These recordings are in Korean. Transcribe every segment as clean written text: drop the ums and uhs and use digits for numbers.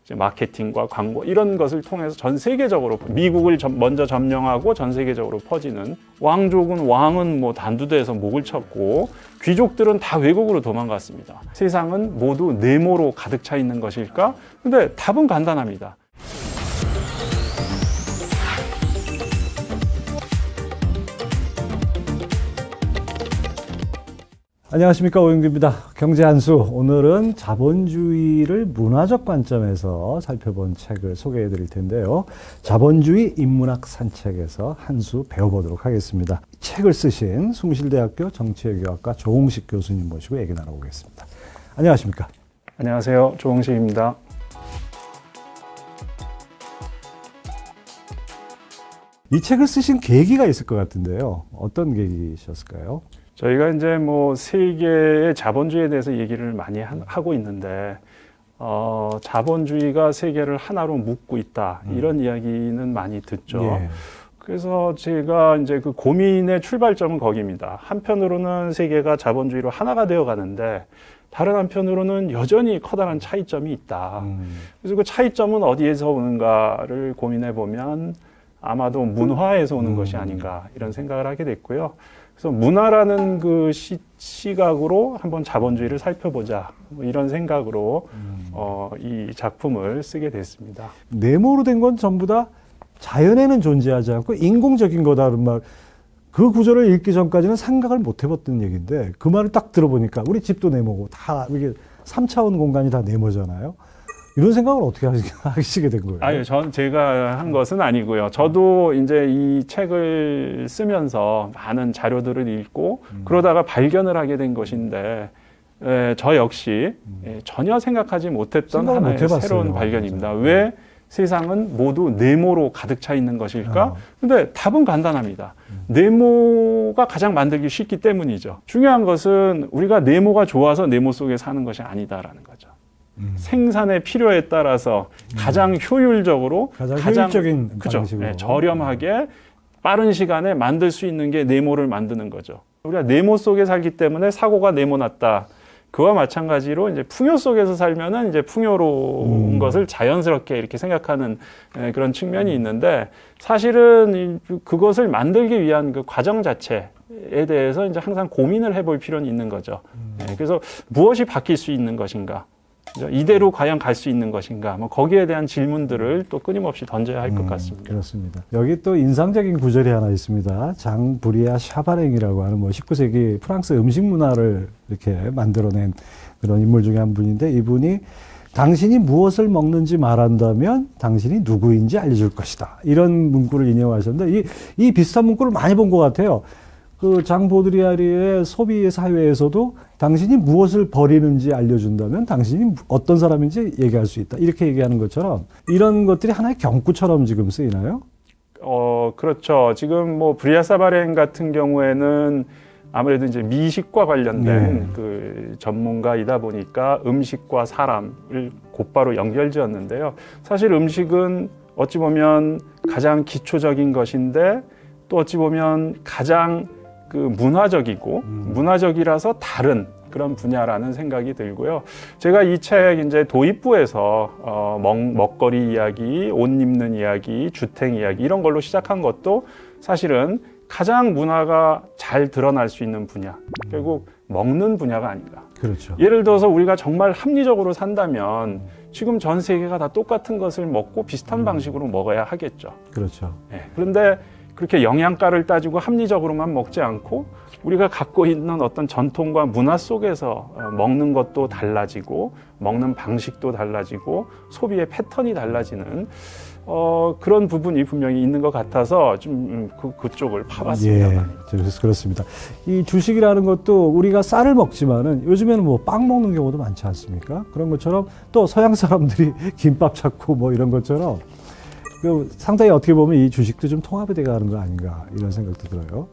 이제 마케팅과 광고 이런 것을 통해서 전 세계적으로 미국을 먼저 점령하고 전 세계적으로 퍼지는 왕족은 왕은 뭐 단두대에서 목을 쳤고 귀족들은 다 외국으로 도망갔습니다. 세상은 모두 네모로 가득 차 있는 것일까? 근데 답은 간단합니다. 안녕하십니까, 오영규입니다. 경제 한수. 오늘은 자본주의를 문화적 관점에서 살펴본 책을 소개해 드릴 텐데요. 자본주의 인문학 산책에서 한 수 배워보도록 하겠습니다. 책을 쓰신 숭실대학교 정치외교학과 조홍식 교수님 모시고 얘기 나눠보겠습니다. 안녕하십니까? 안녕하세요. 조홍식입니다. 이 책을 쓰신 계기가 있을 것 같은데요. 어떤 계기셨을까요? 저희가 이제 뭐 세계의 자본주의에 대해서 얘기를 많이 하고 있는데 자본주의가 세계를 하나로 묶고 있다 이런 이야기는 많이 듣죠. 예. 그래서 제가 이제 그 고민의 출발점은 거기입니다. 한편으로는 세계가 자본주의로 하나가 되어 가는데 다른 한편으로는 여전히 커다란 차이점이 있다. 그래서 그 차이점은 어디에서 오는가를 고민해 보면 아마도 문화에서 오는 것이 아닌가 이런 생각을 하게 됐고요. 그래서 문화라는 그 시각으로 한번 자본주의를 살펴보자 뭐 이런 생각으로 이 작품을 쓰게 됐습니다. 네모로 된 건 전부 다 자연에는 존재하지 않고 인공적인 거다라는 말, 그 구조를 읽기 전까지는 생각을 못 해봤던 얘기인데 그 말을 딱 들어보니까 우리 집도 네모고 다 이게 3차원 공간이 다 네모잖아요. 이런 생각을 어떻게 하시게 된 거예요? 아유, 제가 한 것은 아니고요. 저도 이제 이 책을 쓰면서 많은 자료들을 읽고 그러다가 발견을 하게 된 것인데 저 역시 전혀 생각하지 못했던 하나의 새로운 발견입니다. 맞아. 왜 세상은 모두 네모로 가득 차 있는 것일까? 근데 답은 간단합니다. 네모가 가장 만들기 쉽기 때문이죠. 중요한 것은 우리가 네모가 좋아서 네모 속에 사는 것이 아니다라는 거죠. 생산의 필요에 따라서 가장 효율적으로 가장 효율적인 그죠? 방식으로 저렴하게 빠른 시간에 만들 수 있는 게 네모를 만드는 거죠. 우리가 네모 속에 살기 때문에 사고가 네모났다. 그와 마찬가지로 이제 풍요 속에서 살면은 이제 풍요로운 것을 자연스럽게 이렇게 생각하는 그런 측면이 있는데 사실은 그것을 만들기 위한 그 과정 자체에 대해서 이제 항상 고민을 해볼 필요는 있는 거죠. 그래서 무엇이 바뀔 수 있는 것인가? 이대로 과연 갈 수 있는 것인가? 뭐 거기에 대한 질문들을 또 끊임없이 던져야 할 것 같습니다. 그렇습니다. 여기 또 인상적인 구절이 하나 있습니다. 장 브리아 샤바랭이라고 하는 뭐 19세기 프랑스 음식 문화를 이렇게 만들어낸 그런 인물 중에 한 분인데 이분이 당신이 무엇을 먹는지 말한다면 당신이 누구인지 알려줄 것이다. 이런 문구를 인용하셨는데 이 비슷한 문구를 많이 본 것 같아요. 그 장 보드리아르의 소비 사회에서도 당신이 무엇을 버리는지 알려준다면 당신이 어떤 사람인지 얘기할 수 있다. 이렇게 얘기하는 것처럼 이런 것들이 하나의 경구처럼 지금 쓰이나요? 그렇죠. 지금 뭐 브리아 사바랭 같은 경우에는 아무래도 이제 미식과 관련된 그 전문가이다 보니까 음식과 사람을 곧바로 연결지었는데요. 사실 음식은 어찌 보면 가장 기초적인 것인데 또 어찌 보면 가장 그 문화적이고 문화적이라서 다른 그런 분야라는 생각이 들고요. 제가 이 책 이제 도입부에서 먹거리 이야기, 옷 입는 이야기, 주택 이야기 이런 걸로 시작한 것도 사실은 가장 문화가 잘 드러날 수 있는 분야, 결국 먹는 분야가 아닌가. 그렇죠. 예를 들어서 우리가 정말 합리적으로 산다면 지금 전 세계가 다 똑같은 것을 먹고 비슷한 방식으로 먹어야 하겠죠. 그렇죠. 그런데 그렇게 영양가를 따지고 합리적으로만 먹지 않고 우리가 갖고 있는 어떤 전통과 문화 속에서 먹는 것도 달라지고 먹는 방식도 달라지고 소비의 패턴이 달라지는 그런 부분이 분명히 있는 것 같아서 좀 그쪽을 파봤습니다. 그렇습니다. 이 주식이라는 것도 우리가 쌀을 먹지만은 요즘에는 뭐 빵 먹는 경우도 많지 않습니까? 그런 것처럼 또 서양 사람들이 김밥 찾고 뭐 이런 것처럼 상당히 어떻게 보면 이 주식도 좀 통합이 되어 가는 거 아닌가 이런 생각도 들어요.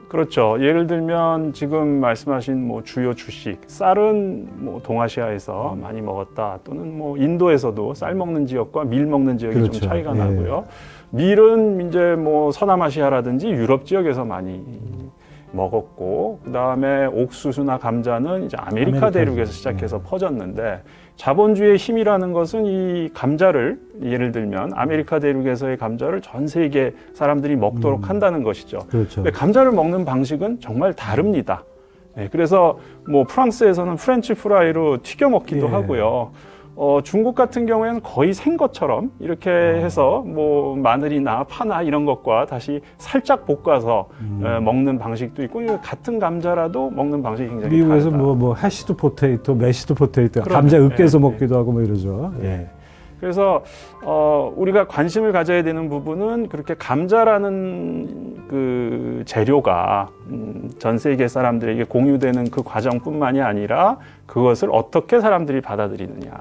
그렇죠. 예를 들면 지금 말씀하신 뭐 주요 주식, 쌀은 뭐 동아시아에서 많이 먹었다. 또는 뭐 인도에서도 쌀 먹는 지역과 밀 먹는 지역이 그렇죠. 좀 차이가 나고요. 밀은 이제 뭐 서남아시아라든지 유럽 지역에서 많이 먹었고, 그 다음에 옥수수나 감자는 이제 아메리카 아메리카 대륙에서 시작해서 퍼졌는데, 자본주의의 힘이라는 것은 이 감자를, 예를 들면 아메리카 대륙에서의 감자를 전 세계 사람들이 먹도록 한다는 것이죠. 그렇죠. 근데 감자를 먹는 방식은 정말 다릅니다. 네, 그래서 뭐 프랑스에서는 프렌치 프라이로 튀겨 먹기도 예. 하고요. 중국 같은 경우에는 거의 생 것처럼 이렇게 해서 뭐 마늘이나 파나 이런 것과 다시 살짝 볶아서 먹는 방식도 있고, 이거 같은 감자라도 먹는 방식이 굉장히 미국에서 다르다. 뭐 해시드 포테이토, 메시드 포테이토, 그럼요. 감자 으깨서 예, 먹기도 하고 뭐 이러죠. 예. 그래서 우리가 관심을 가져야 되는 부분은 그렇게 감자라는 그 재료가 전 세계 사람들에게 공유되는 그 과정뿐만이 아니라 그것을 어떻게 사람들이 받아들이느냐.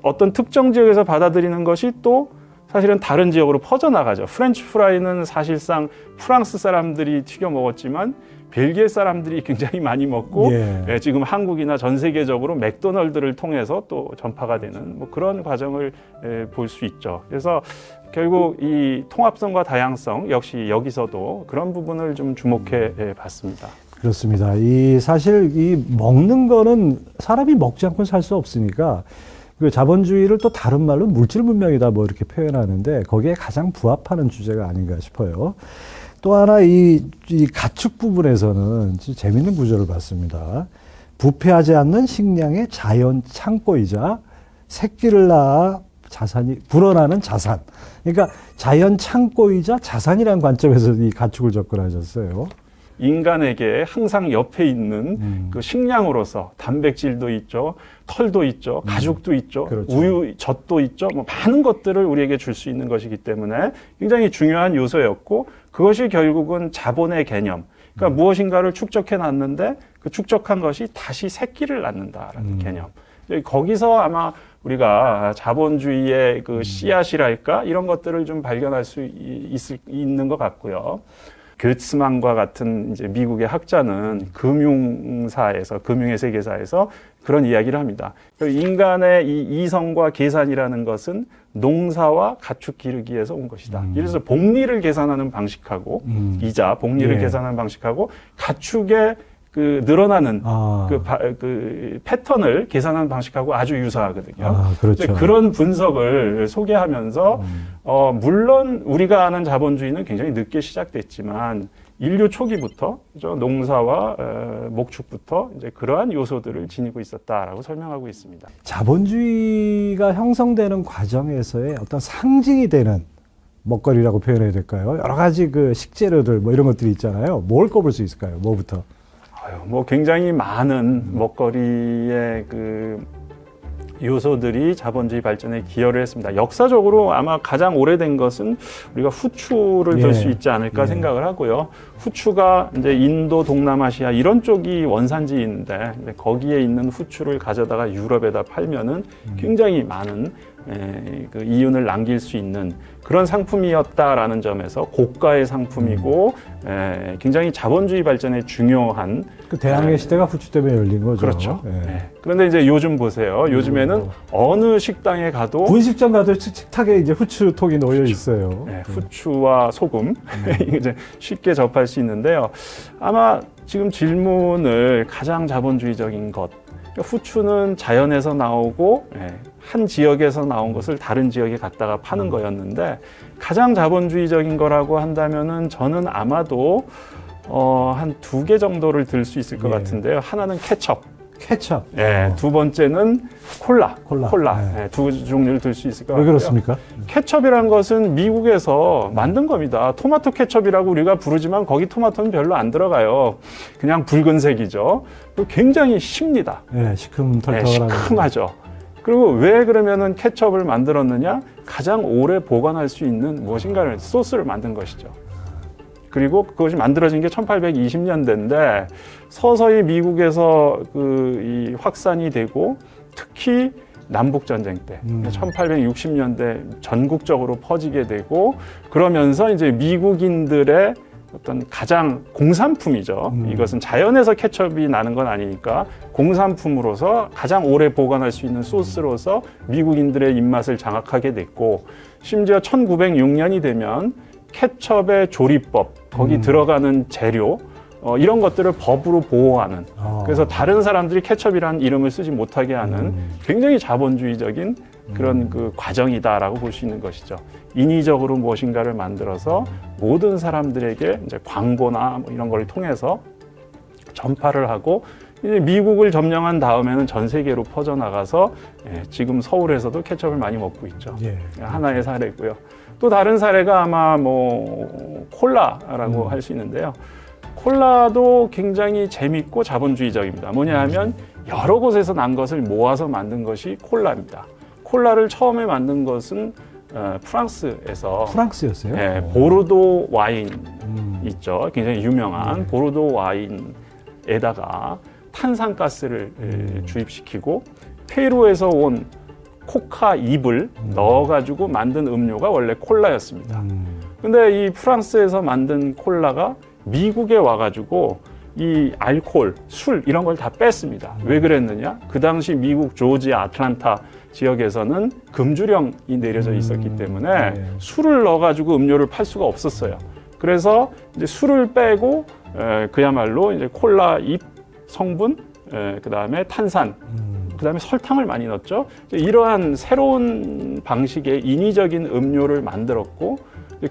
어떤 특정 지역에서 받아들이는 것이 또 사실은 다른 지역으로 퍼져나가죠. 프렌치 프라이는 사실상 프랑스 사람들이 튀겨 먹었지만 벨기에 사람들이 굉장히 많이 먹고, 예. 지금 한국이나 전 세계적으로 맥도널드를 통해서 또 전파가 되는 뭐 그런 과정을 볼 수 있죠. 그래서 결국 이 통합성과 다양성 역시 여기서도 그런 부분을 좀 주목해 봤습니다. 그렇습니다. 사실 이 먹는 거는 사람이 먹지 않고는 살 수 없으니까 그 자본주의를 또 다른 말로 물질 문명이다 뭐 이렇게 표현하는데 거기에 가장 부합하는 주제가 아닌가 싶어요. 또 하나 이 가축 부분에서는 재밌는 구조를 봤습니다. 부패하지 않는 식량의 자연 창고이자 새끼를 낳아 불어나는 자산. 그러니까 자연 창고이자 자산이라는 관점에서 이 가축을 접근하셨어요. 인간에게 항상 옆에 있는 그 식량으로서 단백질도 있죠, 털도 있죠, 가죽도 있죠, 그렇죠. 우유, 젖도 있죠, 뭐 많은 것들을 우리에게 줄 수 있는 것이기 때문에 굉장히 중요한 요소였고, 그것이 결국은 자본의 개념. 그러니까 무엇인가를 축적해 놨는데 그 축적한 것이 다시 새끼를 낳는다라는 개념. 거기서 아마 우리가 자본주의의 그 씨앗이랄까 이런 것들을 좀 발견할 수 있는 것 같고요. 교츠만과 같은 이제 미국의 학자는 금융의 세계사에서 그런 이야기를 합니다. 인간의 이 이성과 계산이라는 것은 농사와 가축 기르기에서 온 것이다. 이래서 복리를 계산하는 방식하고 이자 복리를 예. 계산하는 방식하고 가축의 그 늘어나는 그 패턴을 계산하는 방식하고 아주 유사하거든요. 그렇죠. 그런 분석을 소개하면서 물론 우리가 아는 자본주의는 굉장히 늦게 시작됐지만 인류 초기부터 농사와 목축부터 이제 그러한 요소들을 지니고 있었다라고 설명하고 있습니다. 자본주의가 형성되는 과정에서의 어떤 상징이 되는 먹거리라고 표현해야 될까요? 여러 가지 그 식재료들 뭐 이런 것들이 있잖아요. 뭘 꼽을 수 있을까요? 뭐부터? 뭐 굉장히 많은 먹거리의 그 요소들이 자본주의 발전에 기여를 했습니다. 역사적으로 아마 가장 오래된 것은 우리가 후추를 들 수 있지 않을까 생각을 하고요. 후추가 이제 인도, 동남아시아 이런 쪽이 원산지인데 거기에 있는 후추를 가져다가 유럽에다 팔면은 굉장히 많은 그 이윤을 남길 수 있는 그런 상품이었다라는 점에서 고가의 상품이고 굉장히 자본주의 발전에 중요한 그 대항해 시대가 후추 때문에 열린 거죠. 그렇죠. 그런데 이제 요즘 보세요. 요즘에는 어느 식당에 가도 분식점 가도 식탁에 이제 후추통이 놓여 있어요. 후추와 소금 이제 쉽게 접할 수 있는데요. 아마 지금 질문을 가장 자본주의적인 것. 후추는 자연에서 나오고 한 지역에서 나온 것을 다른 지역에 갖다가 파는 거였는데 가장 자본주의적인 거라고 한다면은 저는 아마도 한 2개 정도를 들 수 있을 것 같은데요. 하나는 케첩. 두 번째는 콜라. 두 종류를 들 수 있을 것 같고요. 왜 그렇습니까? 케첩이란 것은 미국에서 만든 겁니다. 토마토 케첩이라고 우리가 부르지만 거기 토마토는 별로 안 들어가요. 그냥 붉은색이죠. 그리고 굉장히 쉽니다. 시큼털털하고. 시큼하죠. 그리고 왜 그러면은 케첩을 만들었느냐? 가장 오래 보관할 수 있는 무엇인가를 소스를 만든 것이죠. 그리고 그것이 만들어진 게 1820년대인데 서서히 미국에서 이 확산이 되고 특히 남북전쟁 때 1860년대 전국적으로 퍼지게 되고 그러면서 이제 미국인들의 어떤 가장 공산품이죠. 이것은 자연에서 케첩이 나는 건 아니니까 공산품으로서 가장 오래 보관할 수 있는 소스로서 미국인들의 입맛을 장악하게 됐고 심지어 1906년이 되면 케첩의 조리법, 거기 들어가는 재료, 이런 것들을 법으로 보호하는 그래서 다른 사람들이 케첩이라는 이름을 쓰지 못하게 하는 굉장히 자본주의적인 그런 그 과정이다라고 볼 수 있는 것이죠. 인위적으로 무엇인가를 만들어서 모든 사람들에게 이제 광고나 뭐 이런 걸 통해서 전파를 하고 이제 미국을 점령한 다음에는 전 세계로 퍼져나가서 지금 서울에서도 케첩을 많이 먹고 있죠. 예. 하나의 사례고요. 또 다른 사례가 아마 뭐 콜라라고 할 수 있는데요. 콜라도 굉장히 재밌고 자본주의적입니다. 뭐냐 하면 여러 곳에서 난 것을 모아서 만든 것이 콜라입니다. 콜라를 처음에 만든 것은 프랑스에서 프랑스였어요? 보르도 와인 있죠. 굉장히 유명한 보르도 와인에다가 탄산가스를 주입시키고 페루에서 온 코카 잎을 넣어가지고 만든 음료가 원래 콜라였습니다. 근데 이 프랑스에서 만든 콜라가 미국에 와가지고 이 알코올, 술 이런 걸 다 뺐습니다. 왜 그랬느냐? 그 당시 미국 조지아 아틀란타 지역에서는 금주령이 내려져 있었기 때문에 술을 넣어가지고 음료를 팔 수가 없었어요. 그래서 이제 술을 빼고 그야말로 이제 콜라 잎 성분, 그 다음에 탄산, 그 다음에 설탕을 많이 넣었죠. 이러한 새로운 방식의 인위적인 음료를 만들었고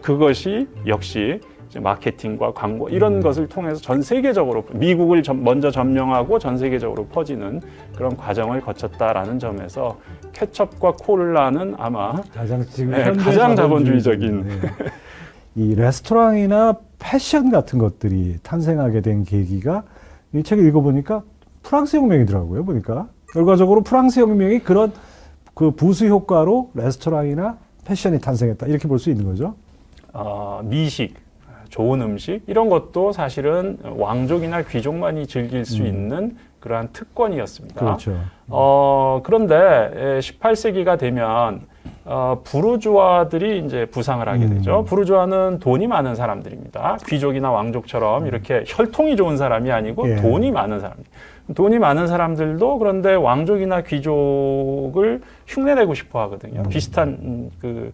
그것이 역시 이제 마케팅과 광고 이런 것을 통해서 전 세계적으로 미국을 먼저 점령하고 전 세계적으로 퍼지는 그런 과정을 거쳤다라는 점에서 케첩과 콜라는 아마 가장 자본주의적인 이 레스토랑이나 패션 같은 것들이 탄생하게 된 계기가 이 책을 읽어보니까 프랑스 혁명이더라고요. 보니까 결과적으로 프랑스 혁명이 그런 그 부수 효과로 레스토랑이나 패션이 탄생했다 이렇게 볼 수 있는 거죠. 미식, 좋은 음식 이런 것도 사실은 왕족이나 귀족만이 즐길 수 있는 그러한 특권이었습니다. 그렇죠. 그런데 18세기가 되면 부르주아들이 이제 부상을 하게 되죠. 부르주아는 돈이 많은 사람들입니다. 귀족이나 왕족처럼 이렇게 혈통이 좋은 사람이 아니고 돈이 많은 사람들. 돈이 많은 사람들도 그런데 왕족이나 귀족을 흉내내고 싶어 하거든요. 비슷한 그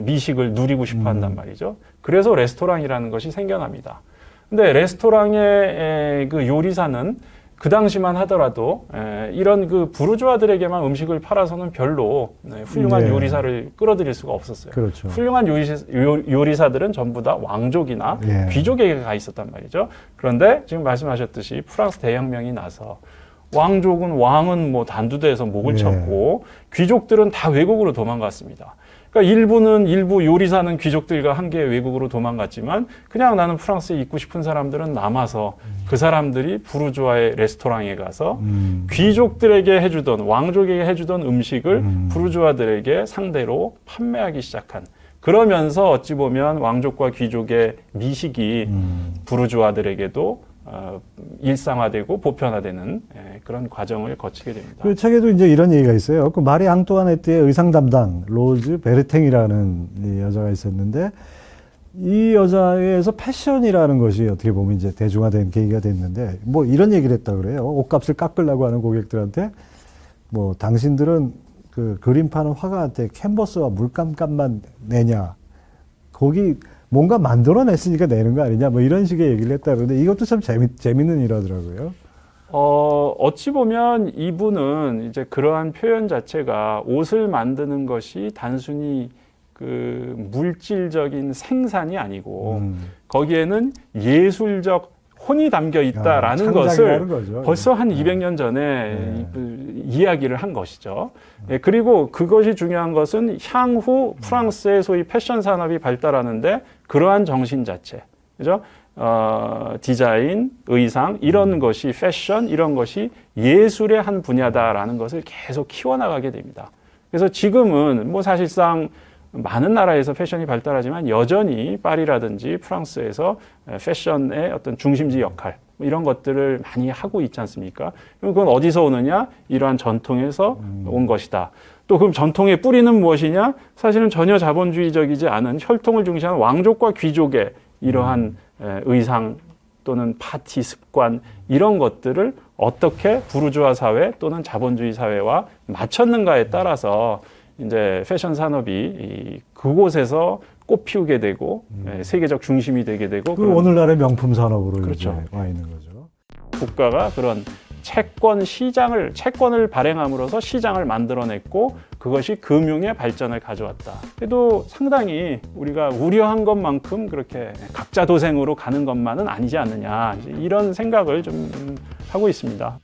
미식을 누리고 싶어 한단 말이죠. 그래서 레스토랑이라는 것이 생겨납니다. 근데 레스토랑의 그 요리사는 그 당시만 하더라도 이런 그 부르주아들에게만 음식을 팔아서는 별로 훌륭한 요리사를 끌어들일 수가 없었어요. 그렇죠. 훌륭한 요리사들은 전부 다 왕족이나 귀족에게 가 있었단 말이죠. 그런데 지금 말씀하셨듯이 프랑스 대혁명이 나서 왕은 뭐 단두대에서 목을 쳤고 귀족들은 다 외국으로 도망갔습니다. 그러니까 일부 요리사는 귀족들과 함께 외국으로 도망갔지만 그냥 나는 프랑스에 있고 싶은 사람들은 남아서 그 사람들이 부르주아의 레스토랑에 가서 귀족들에게 해주던 왕족에게 해주던 음식을 부르주아들에게 상대로 판매하기 시작한 그러면서 어찌 보면 왕족과 귀족의 미식이 부르주아들에게도 일상화되고 보편화되는 그런 과정을 거치게 됩니다. 그 책에도 이제 이런 얘기가 있어요. 그 마리 앙뚜아네트의 의상 담당 로즈 베르탱이라는 이 여자가 있었는데 이 여자에서 패션이라는 것이 어떻게 보면 이제 대중화된 계기가 됐는데 뭐 이런 얘기를 했다 그래요. 옷값을 깎으려고 하는 고객들한테 뭐 당신들은 그 그림 파는 화가한테 캔버스와 물감값만 내냐 거기 뭔가 만들어냈으니까 내는 거 아니냐, 뭐 이런 식의 얘기를 했다 그러는데 이것도 참 재밌는 일하더라고요. 어찌 보면 이분은 이제 그러한 표현 자체가 옷을 만드는 것이 단순히 그 물질적인 생산이 아니고 거기에는 예술적 혼이 담겨 있다라는 것을 거죠. 벌써 한 200년 전에 이야기를 한 것이죠. 그리고 그것이 중요한 것은 향후 프랑스의 소위 패션 산업이 발달하는데 그러한 정신 자체, 그죠? 디자인, 의상 이런 것이 패션 이런 것이 예술의 한 분야다라는 것을 계속 키워나가게 됩니다. 그래서 지금은 뭐 사실상 많은 나라에서 패션이 발달하지만 여전히 파리라든지 프랑스에서 패션의 어떤 중심지 역할 이런 것들을 많이 하고 있지 않습니까? 그럼 그건 어디서 오느냐? 이러한 전통에서 온 것이다. 또 그럼 전통의 뿌리는 무엇이냐? 사실은 전혀 자본주의적이지 않은 혈통을 중시하는 왕족과 귀족의 이러한 의상 또는 파티 습관 이런 것들을 어떻게 부르주아 사회 또는 자본주의 사회와 맞췄는가에 따라서 이제 패션 산업이 그곳에서 꽃 피우게 되고 세계적 중심이 되게 되고 그 오늘날의 명품 산업으로 그렇죠. 이제 와 있는 거죠. 국가가 그런 채권을 발행함으로써 시장을 만들어냈고 그것이 금융의 발전을 가져왔다. 그래도 상당히 우리가 우려한 것만큼 그렇게 각자 도생으로 가는 것만은 아니지 않느냐 이런 생각을 좀 하고 있습니다.